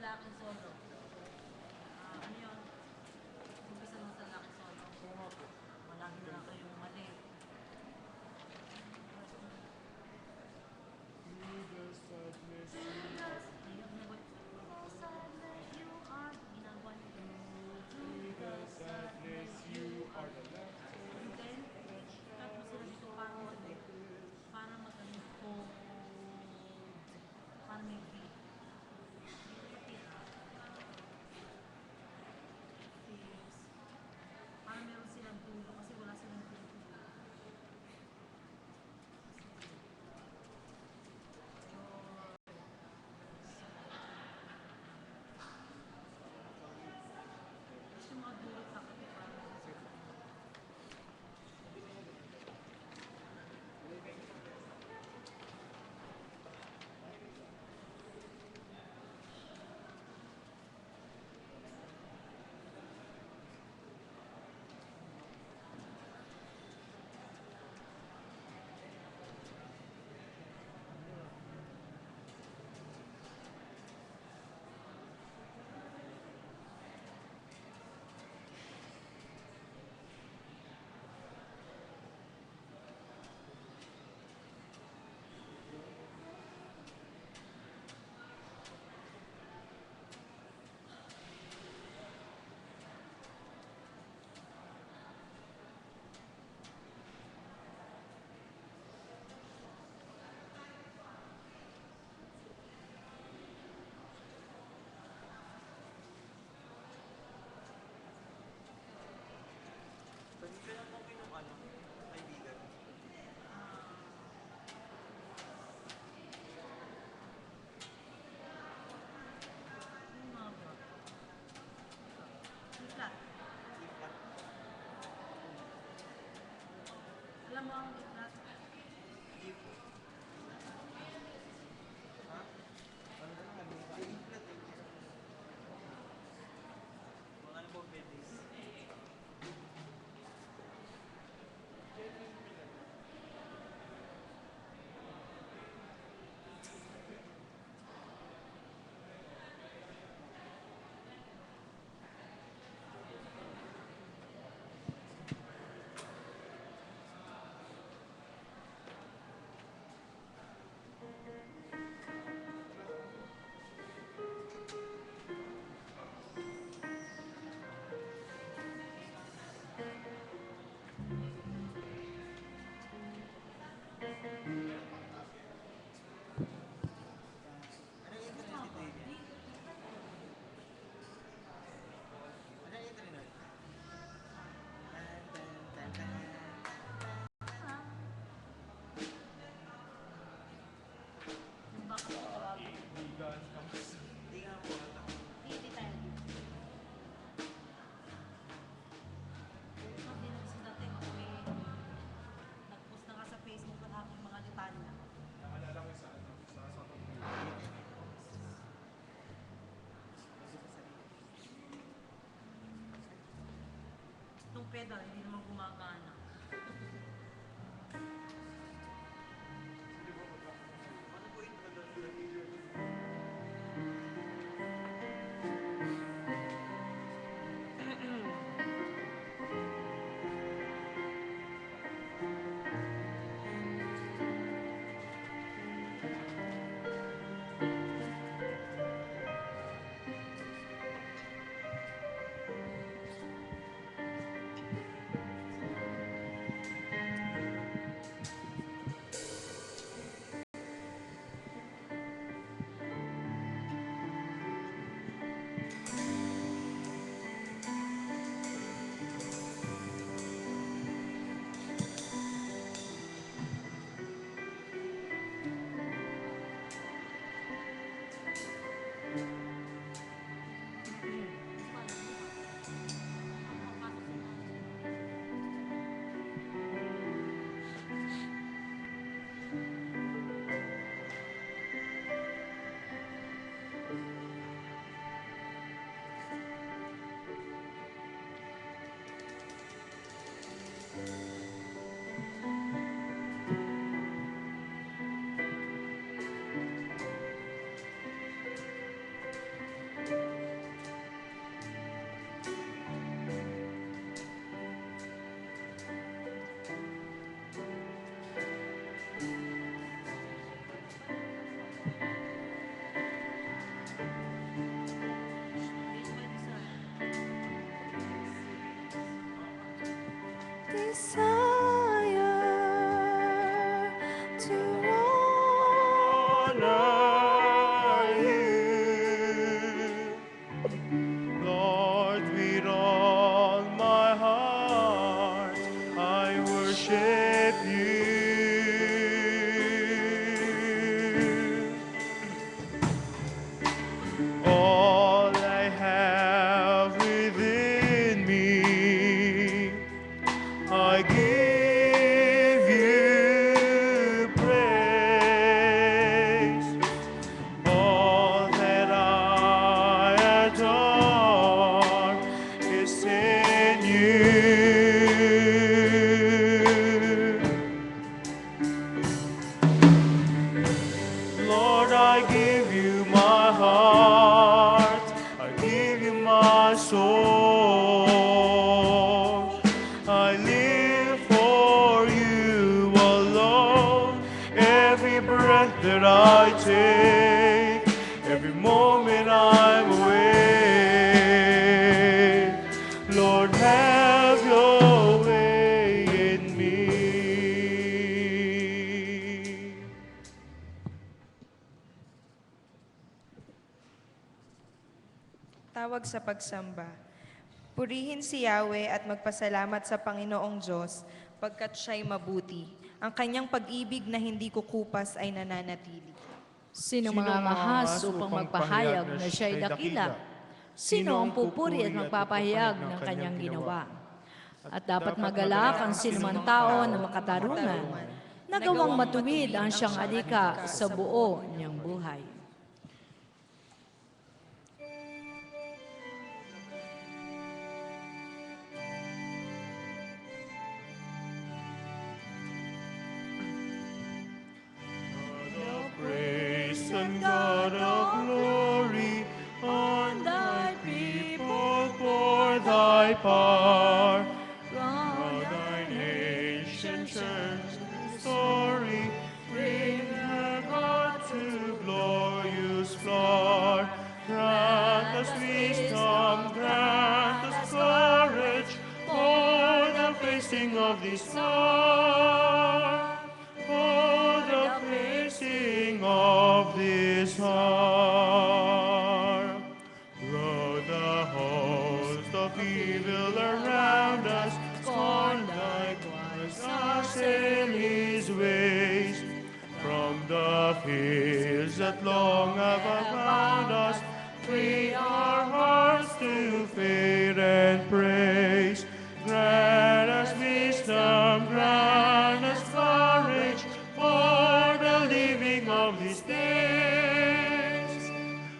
lalaking solo. Ano yun? Umpisa mo sa lalaking solo. Malagi na lang kayong mali. The sadness you are. Ginagawa niyo. the sadness you are the laughter. And then, tapos sila dito parang magaling cold. Parang may beat. Parang meron silang tulo kasi wala silang tulo. Gusto mga dulot na kapit. Pwede ka lang mong yung kaibigan. Yung mga bro. Flat. Ikat. Alam mo ang flat? If. Ha? Ano ka naman? Ikat eh. Mga ano po, babies? Ano yung internet dito yun? Ano yung internet? Yung baka ko tawagin. Bigan comes. Hindi nga po. Hindi tayo. Sabi nung isa dati, may nag-post na ka sa Facebook ang aking mga litanya. Naalala ko sa Itong pedal, hindi naman gumagana. Ano po yung internet? desire to honor you. Lord, with all my heart, I worship you. All I have within me, I give you praise. All that I adore is in you. Lord, I give you my heart, I give you my soul. I live for you alone. Every breath that I take, every moment I'm awake, Lord, have your way in me. Tawag sa pagsamba. Purihin si Yahweh at magpasalamat sa Panginoong Diyos, pagkat siya'y mabuti. Ang kanyang pag-ibig na hindi kukupas ay nananatili. Sino mangangahas upang magpahayag na siya'y dakila? Sino ang pupuri at magpapahayag ng kanyang ginawa? At dapat magalak ang sinumang tao na makatarungan, nagawang matuwid ang siyang alika sa buo niyang buhay. Praise and God of glory, on thy people pour thy power. From thy nation church story, bring her God to glorious floor. Grant us wisdom, grant us courage for the facing of this storm. For the facing of this harm. Though the host of evil around us scorn likewise assail his ways. From the fears that long have abound us, free our hearts to faith and praise. Grant us wisdom, grant us courage for the living of these days.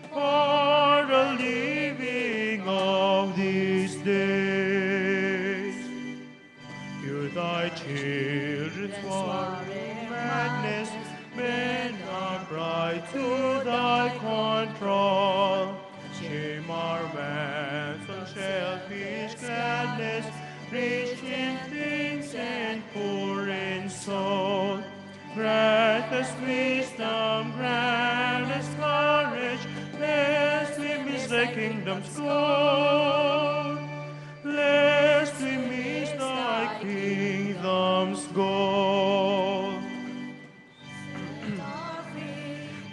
For the living of these days. Hear thy children's warring madness, bend our pride to thy control. Shame our ransom, selfish gladness, rich in things and poor in soul. Grant us wisdom, grant us courage, lest we miss thy kingdom's goal. Lest we miss thy kingdom's goal.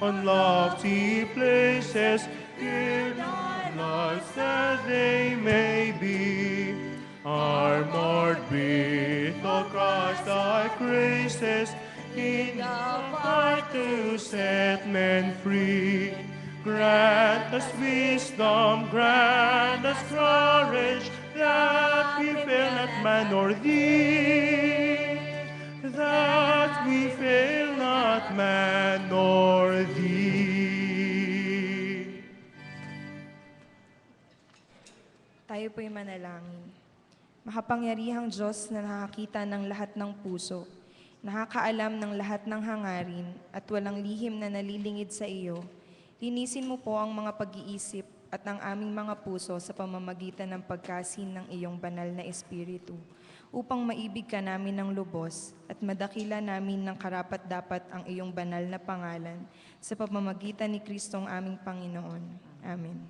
On lofty places, give thy lights that they may be armored with all Christ thy graces, in the fight to set men free. Grant us wisdom, grant us courage, that we fail not man nor thee. That we fail not man nor thee. Tayo po'y manalangin. Makapangyarihang Diyos na nakakita ng lahat ng puso, nakakaalam ng lahat ng hangarin, at walang lihim na nalilingid sa iyo, linisin mo po ang mga pag-iisip at ang aming mga puso sa pamamagitan ng pagkasin ng iyong banal na Espiritu, upang maibig ka namin ng lubos at madakila namin ng karapat-dapat ang iyong banal na pangalan sa pamamagitan ni Kristong aming Panginoon. Amen.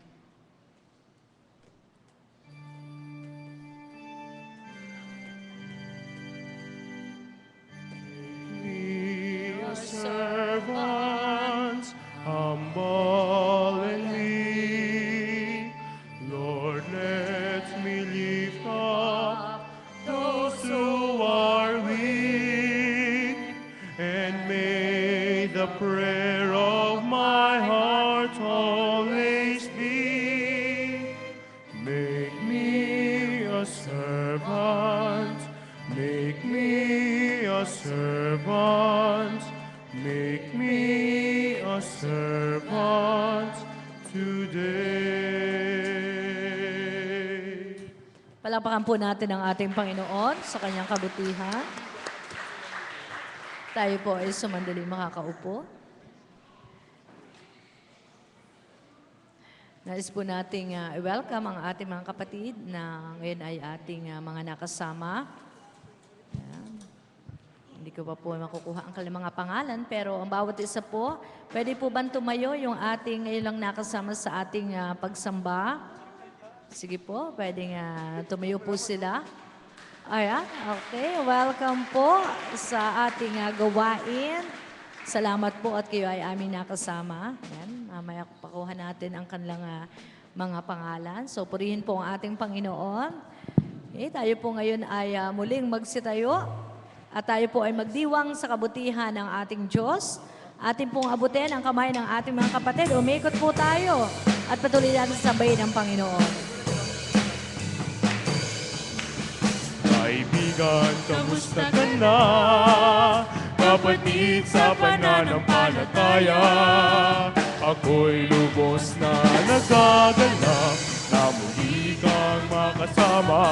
prayer of my heart always be. Make me a servant, make me a servant, make me a servant today. Palakpakan po natin ang ating Panginoon sa kanyang kabutihan. Tayo po ay sumandali makakaupo. Nais po nating i-welcome ang ating mga kapatid na ngayon ay ating mga nakasama. Ayan. Hindi ko pa po makukuha ang kanilang mga pangalan, pero ang bawat isa po, pwede po bang tumayo yung ating ngayon lang nakasama sa ating pagsamba? Sige po, pwedeng tumayo po sila. Ayan, okay. Welcome po sa ating gawain. Salamat po at kayo ay aming nakasama. Ayan, mamaya pakuha natin ang kanilang mga pangalan. So, purihin po ang ating Panginoon. Okay, tayo po ngayon ay muling magsitayo at tayo po ay magdiwang sa kabutihan ng ating Diyos. Ating pong abutin ang kamay ng ating mga kapatid. Umikot po tayo at patuloy natin sambahin ang Panginoon. Kaibigan, kamusta ka na? Kapatid sa pananampalataya, ako'y lubos na nagagalak na muli kang makasama.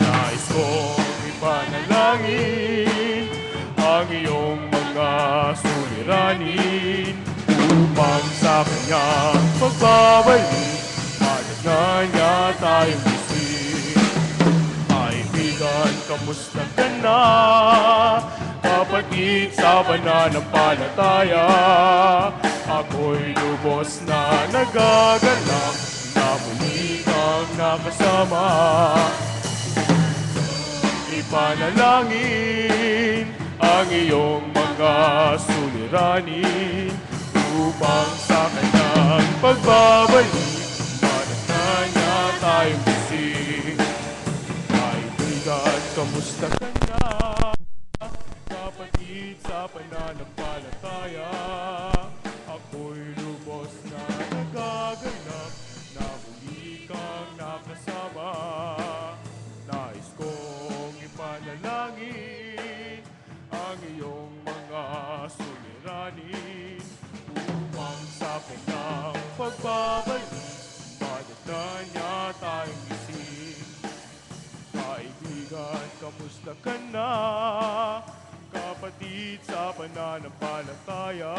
Nais kong ipanalangin ang iyong mga suliranin upang sa kanyang pagbabalik madagan niya tayong gising. Kaibigan, kamusta ka na? Kapatid sa pananampalataya, ako'y lubos na nagagalak na muli kang nakasama. Ipanalangin ang iyong mga suliranin upang sa kanyang pagbabalik madagan niya tayong gising. Kaibigan, kamusta ka na? Kapatid sa pananampalataya, ako'y lubos na nagaganap na muli kang nakasama. Nais kong ipanalangin ang iyong mga suliranin upang sa kanyang pagbabalik madagan niya tayong gising. Kaibigan, kamusta ka na? Kapatid sa pananampalataya,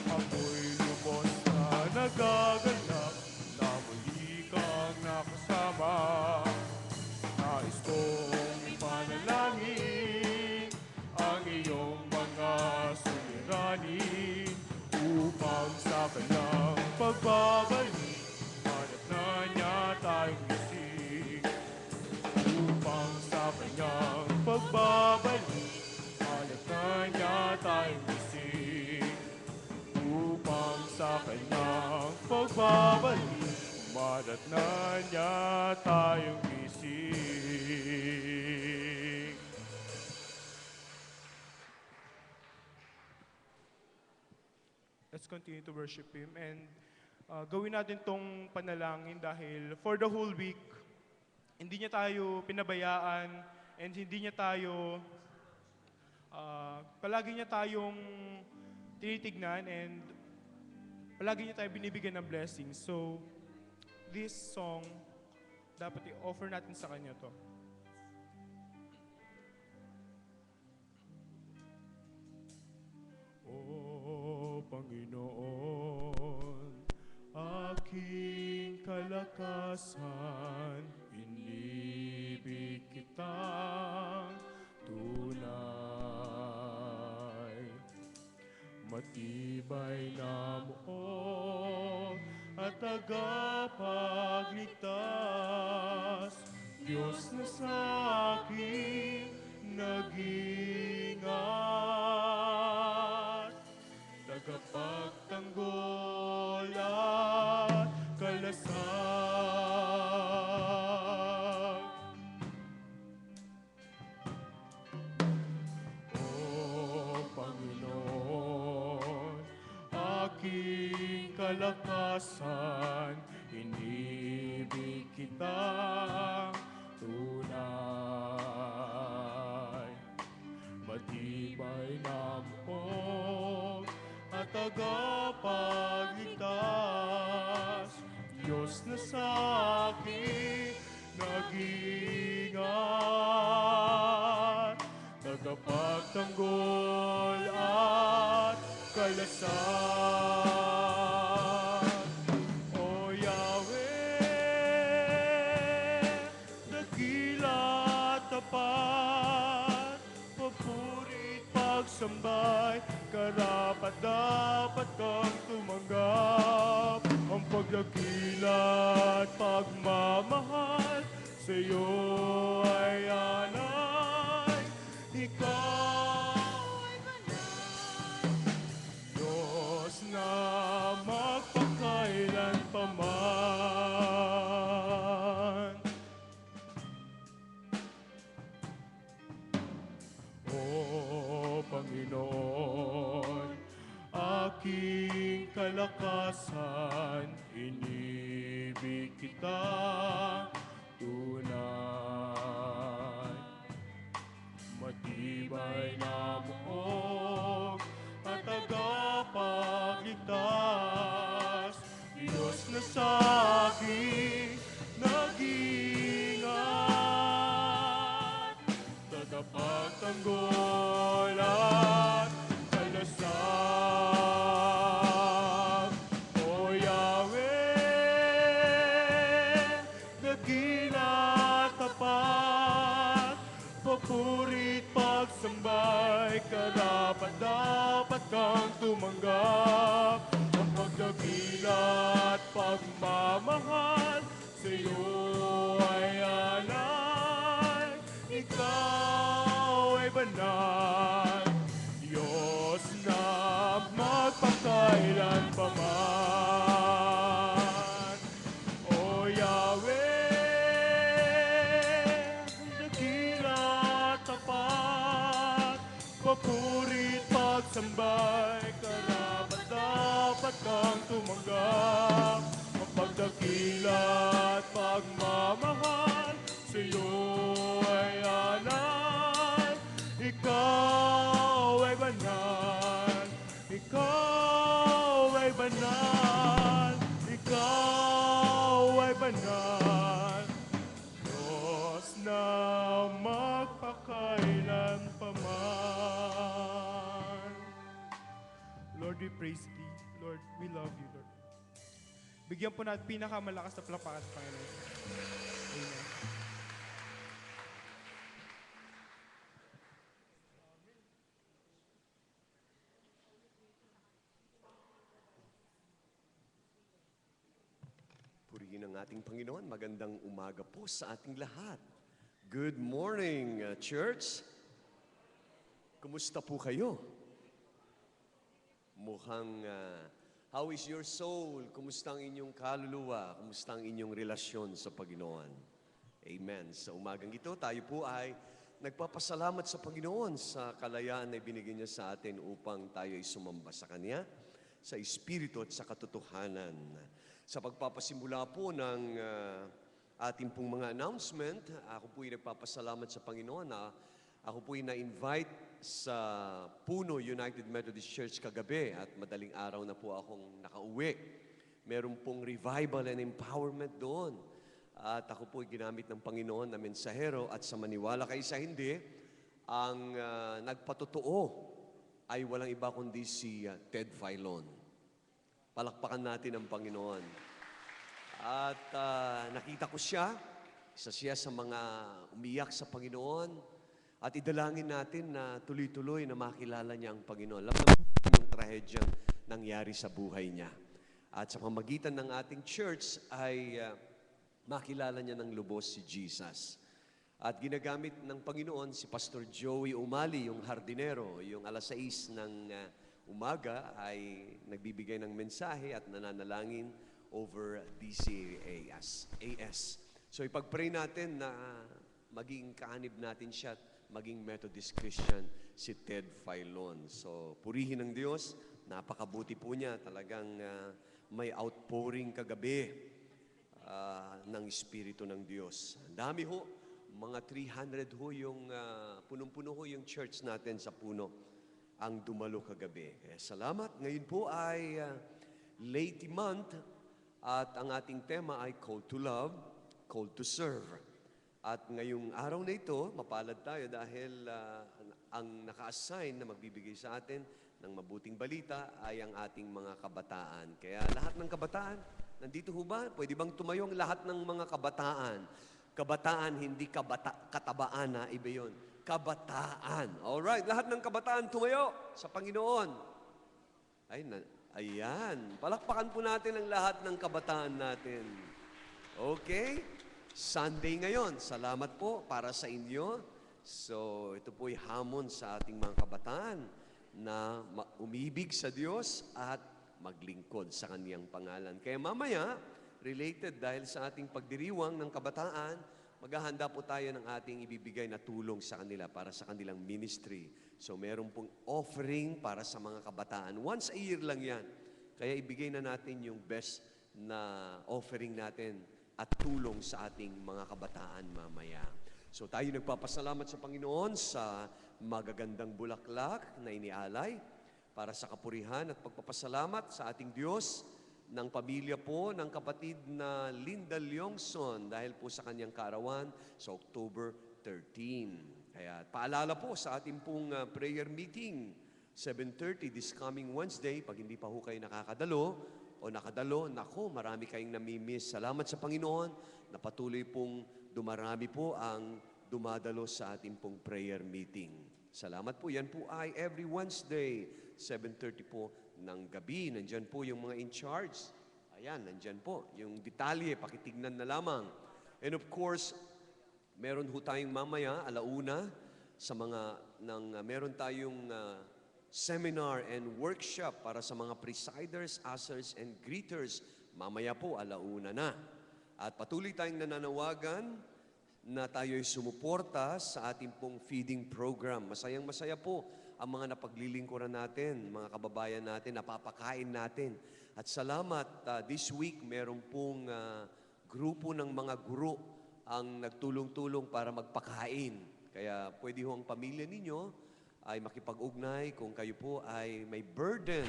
ako'y lubos na nagaganap na muli kang nakasama. Nais kong ipanalangin ang iyong mga suliranin upang sa kanyang pagbabalik madagan niya tayong gising. Upang sa kanyang pagbabalik madagan niya tayong gising. Upang sa kanyang pagbabalik madagan niya tayong gising. Let's continue to worship Him and gawin natin tong panalangin dahil for the whole week, hindi niya tayo pinabayaan and hindi niya tayo, palagi niya tayong tinitignan and palagi niya tayo binibigyan ng blessings. So, this song, dapat i-offer natin sa Kanya to. O Panginoon, aking kalakasan, inibig kitang tunay. Matibay na muong at tagapagligtas, Diyos na sa akin nag-ingat. Tagapagtanggol at kalasag. O Panginoon, kalakasan, inibig kita tunay. Matibay na mukhang at tagapagligtas, Diyos na sa akin nag-iingat, tagapagtanggol at kalasan. O Yahweh, dakila tapat, papurit pagsambay, karapat dapat kang tumanggap. Ang pagdakila at pagmamahal sa'yo ay alay. Ikaw ay banal, Diyos na magpakailan pa man. O Panginoon, aking kalakasan, inibig kita tunay. Matibay na mukhang at tagapagligtas, Diyos na sa akin nag-iingat, tagapagtanggol at kalasag. O Yahweh, dakila tapat, papurit pagsambay, karapat dapat kang tumanggap. Ang pagdakila at pagmamahal sa'yo ay alay. Ikaw ay banal, Diyos na magpakailan pa man. O Yahweh, dakila tapat, papurit pagsambay, karapat dapat kang tumanggap. Ang pagdakila at pagmamahal sa'yo ay alay. Ikaw ay banal, ikaw ay banal, ikaw ay banal, Diyos na magpakailan pa man. Lord, we praise Thee. Lord, we love You, Lord. Bigyan po natin pinakamalakas na palakpakan, Panginoon. Amen. Purihin ang ating Panginoon. Magandang umaga po sa ating lahat. Good morning, church. Kumusta po kayo? Mukhang, how is your soul? Kumusta ang inyong kaluluwa? Kumusta ang inyong relasyon sa Panginoon? Amen. Sa umagang ito, tayo po ay nagpapasalamat sa Panginoon sa kalayaan na ibinigay niya sa atin upang tayo ay sumamba sa Kanya, sa Espiritu at sa katotohanan. Sa pagpapasimula po ng ating pong mga announcement, ako po ay nagpapasalamat sa Panginoon na ako po ay na-invite sa Puno United Methodist Church kagabi at madaling araw na po akong nakauwi. Meron pong revival and empowerment doon. At ako po ay ginamit ng Panginoon na mensahero at sa maniwala kayo sa hindi, ang nagpatotoo ay walang iba kundi si Ted Filon. Palakpakan natin ang Panginoon. At nakita ko siya, isa siya sa mga umiyak sa Panginoon. At idalangin natin na tuloy-tuloy na makilala niya ang Panginoon. Alam naman yung trahedyang nangyari sa buhay niya. At sa pamagitan ng ating church ay makilala niya ng lubos si Jesus. At ginagamit ng Panginoon si Pastor Joey Umali, yung hardinero, yung alas 6 ng umaga ay nagbibigay ng mensahe at nananalangin over DCAS. So ipag-pray natin na maging kaanib natin siya at maging Methodist Christian si Ted Filon. So purihin ng Diyos, napakabuti po niya, talagang may outpouring kagabi ng Espiritu ng Diyos. Ang dami ho, mga 300 ho yung punong-puno ho yung church natin sa Puno ang dumalo kagabi. Kaya salamat. Ngayon po ay late month at ang ating tema ay Called to Love, Called to Serve. At ngayong araw na ito, mapalad tayo dahil ang naka-assign na magbibigay sa atin ng mabuting balita ay ang ating mga kabataan. Kaya lahat ng kabataan, nandito ho ba? Pwede bang tumayo ang lahat ng mga kabataan? Kabataan, hindi katabaan na, iba yun. Kabataan. Alright, lahat ng kabataan tumayo sa Panginoon. Ayan, palakpakan po natin ang lahat ng kabataan natin. Okay? Sunday ngayon. Salamat po para sa inyo. So, ito po'y hamon sa ating mga kabataan na umibig sa Diyos at maglingkod sa Kaniyang pangalan. Kaya mamaya, related dahil sa ating pagdiriwang ng kabataan, maghahanda po tayo ng ating ibibigay na tulong sa kanila para sa kanilang ministry. So meron pong offering para sa mga kabataan. Once a year lang yan. Kaya ibigay na natin yung best na offering natin at tulong sa ating mga kabataan mamaya. So tayo nagpapasalamat sa Panginoon sa magagandang bulaklak na inialay para sa kapurihan at pagpapasalamat sa ating Diyos ng pamilya po ng kapatid na Linda Leongson dahil po sa kanyang kaarawan sa October 13. Kaya paalala po sa ating pong prayer meeting, 7:30 this coming Wednesday. Pag hindi pa ho kayo nakadalo, nako, marami kayong namimiss. Salamat sa Panginoon na patuloy pong dumarami po ang dumadalo sa ating pong prayer meeting. Salamat po. Yan po ay every Wednesday, 7:30 po ng gabi. Nandyan po yung mga in charge. Ayan, nandyan po. Yung detalye, pakitignan na lamang. And of course, meron ho tayong mamaya, alauna, sa mga, meron tayong seminar and workshop para sa mga presiders, ushers, and greeters. Mamaya po, alauna na. At patuloy tayong nananawagan na tayo'y sumuporta sa ating pong feeding program. Masayang-masaya po ang mga napaglilingkuran natin, mga kababayan natin, napapakain natin. At salamat, this week meron pong grupo ng mga guro ang nagtulong-tulong para magpakain. Kaya pwede ho ang pamilya ninyo ay makipag-ugnay kung kayo po ay may burden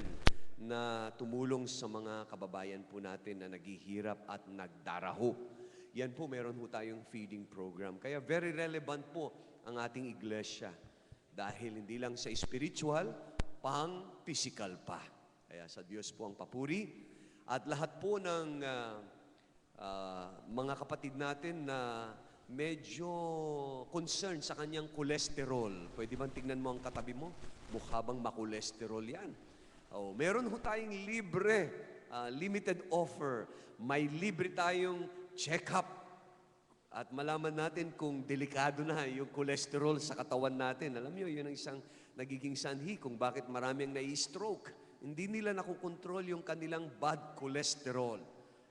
na tumulong sa mga kababayan po natin na naghihirap at nagdaraho. Yan po, meron po tayong feeding program. Kaya very relevant po ang ating iglesia. Dahil hindi lang sa spiritual, pang-physical pa. Kaya sa Diyos po ang papuri. At lahat po ng mga kapatid natin na medyo concerned sa kanyang cholesterol. Pwede bang tingnan mo ang katabi mo? Mukha bang makolesterol yan? Meron ho tayong libre, limited offer. May libre tayong check-up. At malaman natin kung delikado na yung cholesterol sa katawan natin. Alam nyo, yun ang isang nagiging sanhi kung bakit maraming nai-stroke. Hindi nila nakukontrol yung kanilang bad cholesterol.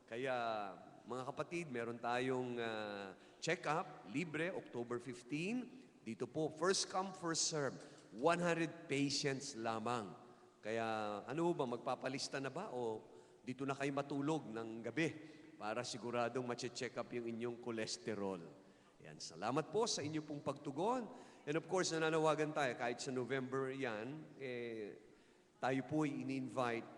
Kaya, mga kapatid, meron tayong check-up, libre, October 15. Dito po, first come, first serve. 100 patients lamang. Kaya, ano ba, magpapalista na ba? O dito na kayo matulog ng gabi para siguradong ma-check up yung inyong cholesterol. Yan, salamat po sa inyong pong pagtugon. And of course, nananawagan tayo, kahit sa November yan, tayo po ini-invite.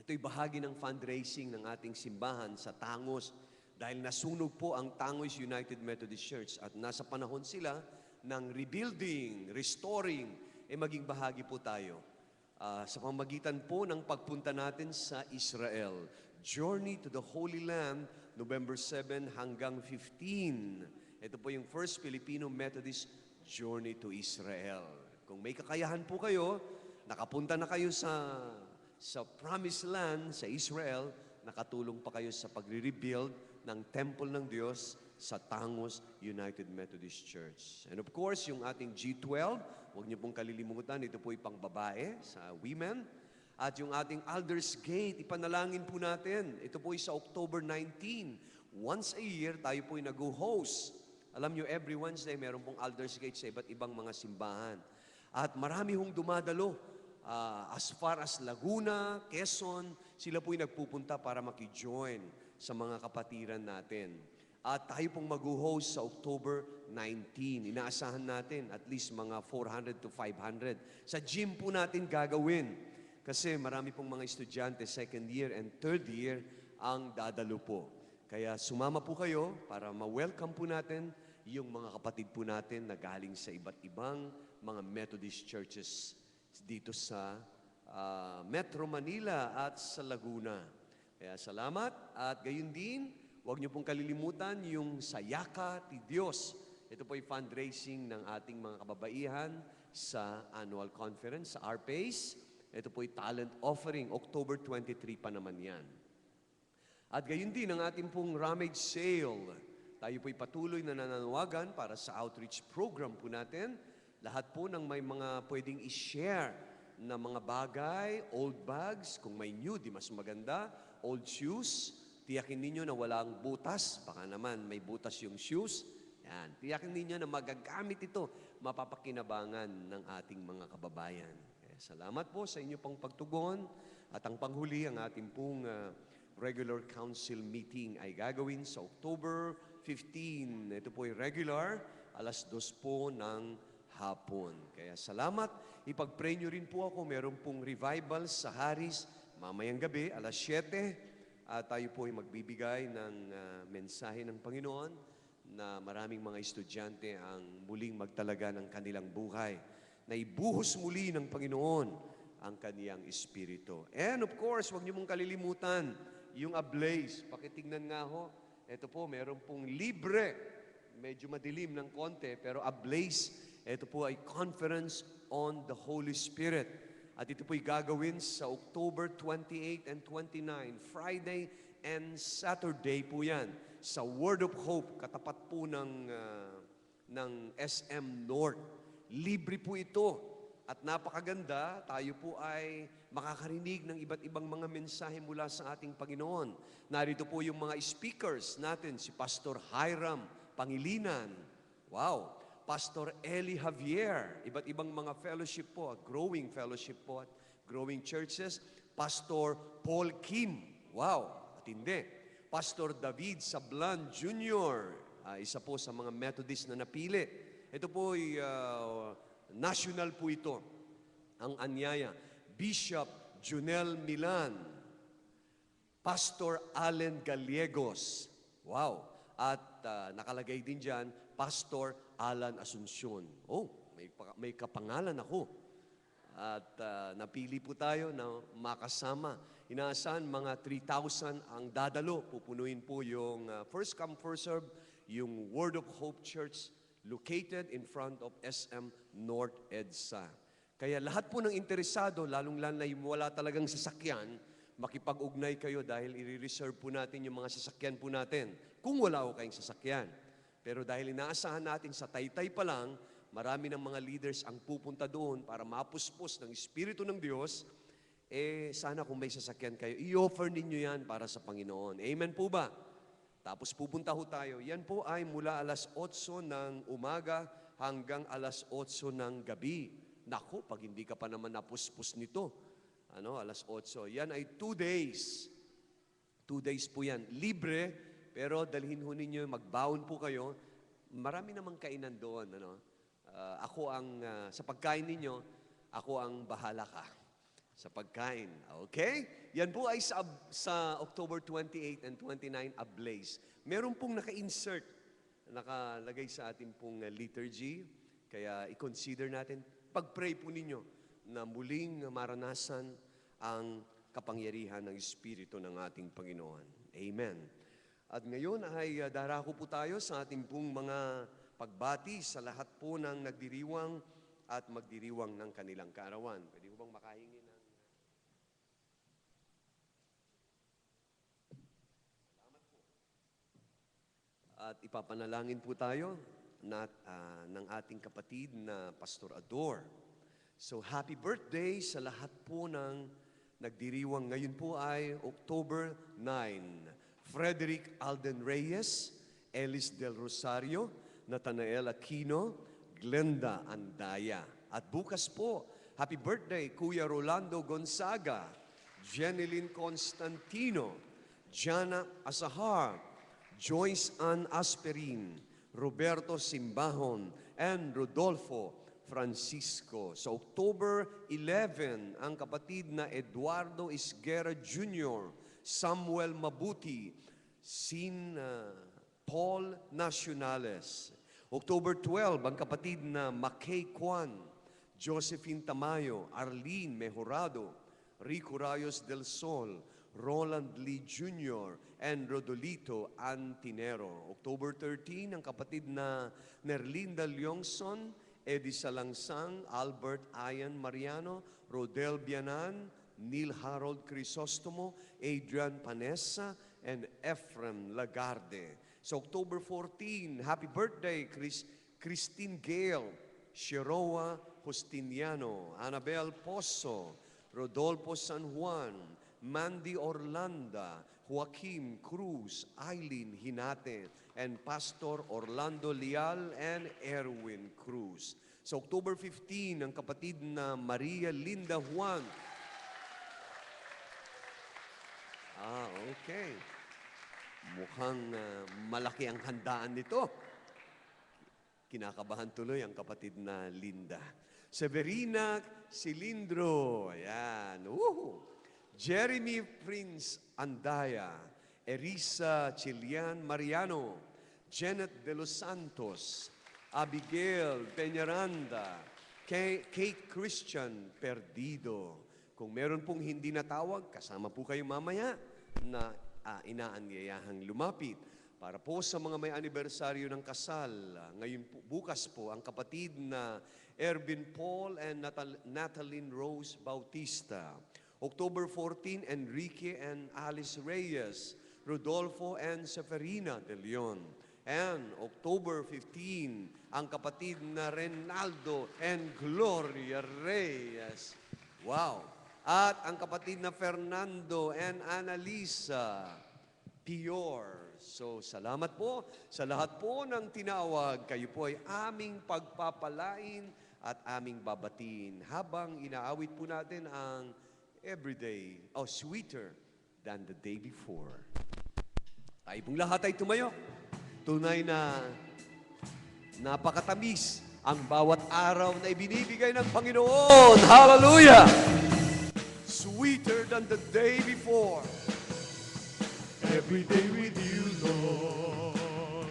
Ito'y bahagi ng fundraising ng ating simbahan sa Tangos dahil nasunog po ang Tangos United Methodist Church at nasa panahon sila ng rebuilding, restoring, maging bahagi po tayo sa pamagitan po ng pagpunta natin sa Israel. Journey to the Holy Land, November 7 hanggang 15. Ito po yung First Filipino Methodist Journey to Israel. Kung may kakayahan po kayo, nakapunta na kayo sa Promised Land, sa Israel, nakatulong pa kayo sa pagre-rebuild ng Temple ng Diyos sa Tangos United Methodist Church. And of course, yung ating G12, huwag niyo pong kalilimutan, ito po yung pang-babae sa women. At yung ating Alders Gate, ipanalangin po natin. Ito po ay sa October 19. Once a year, tayo po ay nag-host. Alam nyo, every Wednesday, meron pong Alders Gate sa iba't ibang mga simbahan. At marami hong dumadalo. as far as Laguna, Quezon, sila po'y nagpupunta para makijoin sa mga kapatiran natin. At tayo pong mag-host sa October 19. Inaasahan natin at least mga 400 to 500. Sa gym po natin gagawin. Kasi marami pong mga estudyante, second year and third year, ang dadalo po. Kaya sumama po kayo para ma-welcome po natin yung mga kapatid po natin na galing sa iba't ibang mga Methodist churches dito sa Metro Manila at sa Laguna. Kaya salamat at gayon din, huwag niyo pong kalilimutan yung Sayaka ti Diyos. Ito po ay fundraising ng ating mga kababaihan sa annual conference sa RPACE. Ito po ay talent offering, October 23 pa naman yan. At gayon din ang ating pong rummage sale. Tayo po'y patuloy na nananawagan para sa outreach program po natin. Lahat po ng may mga pwedeng i-share na mga bagay, old bags, kung may new, di mas maganda, old shoes, tiyakin ninyo na walang butas, baka naman may butas yung shoes. Yan, tiyakin ninyo na magagamit ito, mapapakinabangan ng ating mga kababayan. Kaya salamat po sa inyo pong pagtugon. At ang panghuli, ang ating pong regular council meeting ay gagawin sa October 15. Ito po ay regular, 2:00 po ng hapon. Kaya salamat. Ipag-pray nyo rin po ako. Meron pong revival sa Haris mamayang gabi, 7:00. At tayo po ay magbibigay ng mensahe ng Panginoon na maraming mga estudyante ang muling magtalaga ng kanilang buhay. Na ibuhos muli ng Panginoon ang kaniyang espiritu. And of course, huwag niyo mong kalilimutan yung Ablaze. Pakitignan nga ho. Ito po, meron pong libre. Medyo madilim ng konti, pero Ablaze, ito po ay Conference on the Holy Spirit. At ito po ay gagawin sa October 28 and 29, Friday and Saturday po yan. Sa Word of Hope, katapat po ng SM North. Libre po ito. At napakaganda, tayo po ay makakarinig ng iba't ibang mga mensahe mula sa ating Panginoon. Narito po yung mga speakers natin, si Pastor Hiram Pangilinan. Wow! Pastor Eli Javier, iba't ibang mga fellowship po, growing fellowship po at growing churches. Pastor Paul Kim, wow, at hindi. Pastor David Sablan Jr., isa po sa mga Methodist na napili. Ito po ay national po ito, ang anyaya. Bishop Junel Milan, Pastor Allen Gallegos, wow, at nakalagay din dyan, Pastor Alan Asuncion. Oh, may kapangalan ako. At napili po tayo na makasama. Inaasahan mga 3,000 ang dadalo. Pupunuin po yung first come, first serve, yung Word of Hope Church located in front of SM North EDSA. Kaya lahat po ng interesado, lalong-lalo na wala talagang sasakyan, makipag-ugnay kayo dahil i-reserve po natin yung mga sasakyan po natin. Kung wala ko kayong sasakyan. Pero dahil inaasahan natin sa Taytay pa lang, marami ng mga leaders ang pupunta doon para mapuspos ng Espiritu ng Diyos, sana kung may sasakyan kayo, i-offer ninyo yan para sa Panginoon. Amen po ba? Tapos pupunta ho tayo. Yan po ay mula 8:00 ng umaga hanggang 8:00 ng gabi. Naku, pag hindi ka pa naman napuspos nito, 8:00. Yan ay 2 days. 2 days po yan. Libre, pero dalhin ho ninyo, magbaon po kayo. Marami namang kainan doon. Sa pagkain ninyo, ako ang bahala ka. Sa pagkain. Okay? Yan po ay sa October 28 and 29, Ablaze. Meron pong naka-insert, nakalagay sa ating pong liturgy. Kaya i-consider natin, pag-pray po ninyo na muling maranasan ang kapangyarihan ng Espiritu ng ating Panginoon. Amen. At ngayon ay darako po tayo sa ating pong mga pagbati sa lahat po ng nagdiriwang at magdiriwang ng kanilang kaarawan. Pwede ko bang makahingi ng... Salamat po. At ipapanalangin po tayo ng ating kapatid na Pastor Ador. So happy birthday sa lahat po ng nagdiriwang. Ngayon po ay October 9. Frederick Alden Reyes, Elis Del Rosario, Nathanael Aquino, Glenda Andaya. At bukas po, Happy birthday, Kuya Rolando Gonzaga, Jeneline Constantino, Jana Asahar, Joyce Ann Asperin, Roberto Simbahon, and Rodolfo Francisco. Sa October 11, ang kapatid na Eduardo Isguera Jr., Samuel Mabuti, Sin Paul Nacionales. October 12, ang kapatid na Makay Kwan, Josephine Tamayo, Arlene Mejorado, Rico Rayos del Sol, Roland Lee Jr., and Rodolito Antinero. October 13, ang kapatid na Nerlinda Leongson, Eddie Salangsang, Albert Ayan Mariano, Rodel Bianan, Neil Harold Crisostomo, Adrian Panessa, and Ephraim Lagarde. So October 14, happy birthday, Christine Gale, Shiroa Justiniano, Annabel Pozo, Rodolfo San Juan, Mandy Orlanda, Joaquim Cruz, Eileen Hinate, and Pastor Orlando Leal and Erwin Cruz. Sa October 15, ang kapatid na Maria Linda Juan. Okay. Mukhang malaki ang handaan nito. Kinakabahan tuloy ang kapatid na Linda. Severina Cilindro. Ayan. Jeremy Prince Andaya. Erisa Chilian Mariano. Janet De Los Santos. Abigail Peñaranda. Kate Christian Perdido. Kung meron pong hindi natawag, kasama po kayo mamaya na inaanyayahang lumapit. Para po sa mga may anibersaryo ng kasal, ngayon po, bukas po, ang kapatid na Ervin Paul and Natalie Rose Bautista. October 14, Enrique and Alice Reyes, Rodolfo and Seferina de Leon. And October 15, ang kapatid na Renaldo and Gloria Reyes. Wow! At ang kapatid na Fernando and Annalisa Pior. So, salamat po sa lahat po ng tinawag. Kayo po ay aming pagpapalain at aming babatiin habang inaawit po natin ang everyday, sweeter than the day before. Tayo pong lahat ay tumayo. Tunay na napakatamis ang bawat araw na ibinibigay ng Panginoon. Hallelujah! Sweeter than the day before. Every day with you, Lord.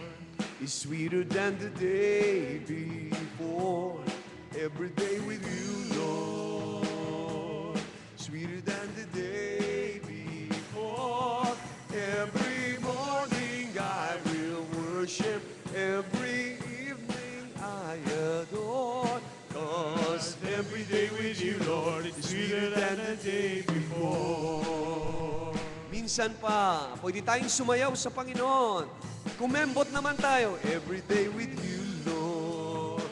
Is sweeter than the day before. Every day with you, Lord. Sweeter than the day before. Every morning I will worship. Every evening I adore. 'Cause every day with you, Lord, is sweeter than the day before. Minsan pa, pwede tayong sumayaw sa Panginoon. Kumembot naman tayo. Every day with you, Lord.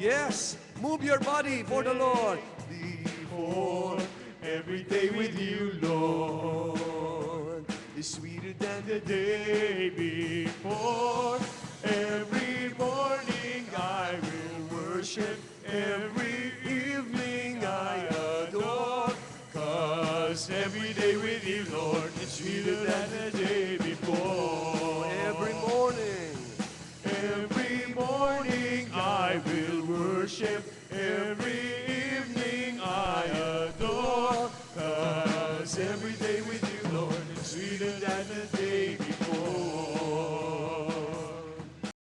Yes, move your body for the Lord. Before, every day with you, Lord, is sweeter than the day before. Every morning I will worship. Every evening I adore. 'Cause every day with you, Lord, is sweeter than the day before. Every morning I will worship. Every